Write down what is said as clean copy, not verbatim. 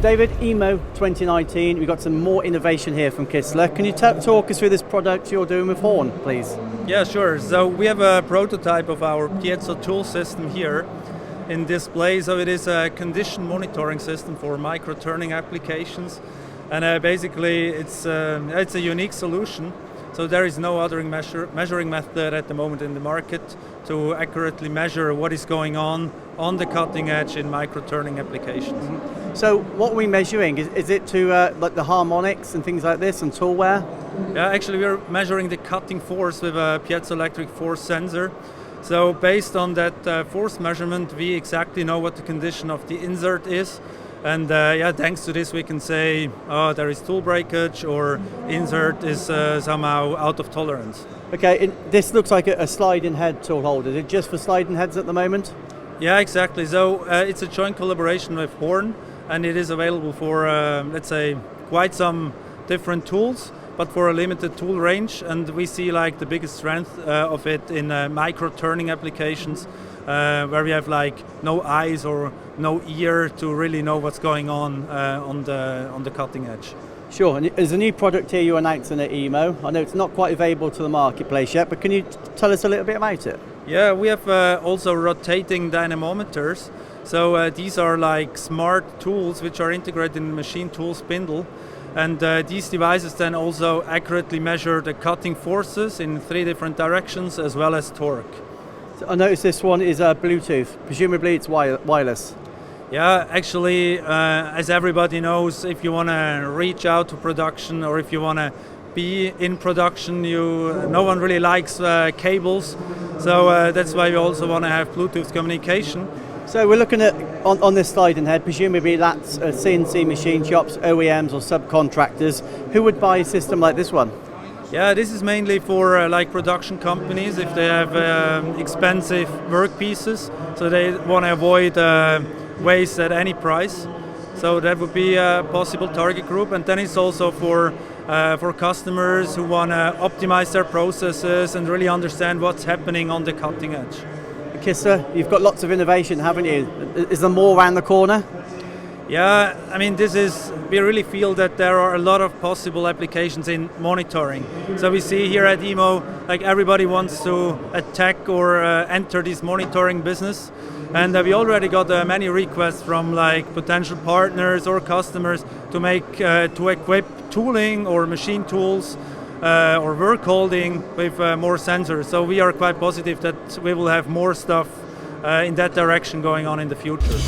David, EMO 2019, we've got some more innovation here from Kistler. Can you talk us through this product you're doing with Horn, please? Yeah, sure. So we have a prototype of our Piezo Tool System here in display. So it is a condition monitoring system for micro-turning applications. And basically it's a unique solution. So there is no other measuring method at the moment in the market to accurately measure what is going on the cutting edge in micro-turning applications. Mm-hmm. So what are we measuring? Is it to like the harmonics and things like this and tool wear? Yeah, actually we're measuring the cutting force with a piezoelectric force sensor. So based on that force measurement, we exactly know what the condition of the insert is. And thanks to this we can say, there is tool breakage or insert is somehow out of tolerance. Okay, this looks like a sliding head tool holder. Is it just for sliding heads at the moment? Yeah, exactly. So it's a joint collaboration with Horn, and it is available for, let's say, quite some different tools, but for a limited tool range. And we see like the biggest strength of it in micro-turning applications, where we have like no eyes or no ear to really know what's going on the cutting edge. Sure, and there's a new product here you're announcing at EMO. I know it's not quite available to the marketplace yet, but can you tell us a little bit about it? Yeah, we have also rotating Anemometers. So these are like smart tools which are integrated in the machine tool spindle. And these devices then also accurately measure the cutting forces in 3 different directions as well as torque. So I noticed this one is Bluetooth. Presumably it's wireless. Yeah, actually, as everybody knows, if you want to reach out to production or if you want to be in production, no one really likes cables. So that's why we also want to have Bluetooth communication. So we're looking at, on this sliding head, presumably that's CNC machine shops, OEMs or subcontractors. Who would buy a system like this one? Yeah, this is mainly for like production companies if they have expensive work pieces, so they want to avoid waste at any price. So that would be a possible target group. And then it's also for customers who want to optimize their processes and really understand what's happening on the cutting edge. Kistler, you've got lots of innovation, haven't you? Is there more around the corner? Yeah, I mean, we really feel that there are a lot of possible applications in monitoring. So we see here at EMO, like everybody wants to attack or enter this monitoring business. And we already got many requests from like potential partners or customers to equip tooling or machine tools or work holding with more sensors. So we are quite positive that we will have more stuff in that direction going on in the future.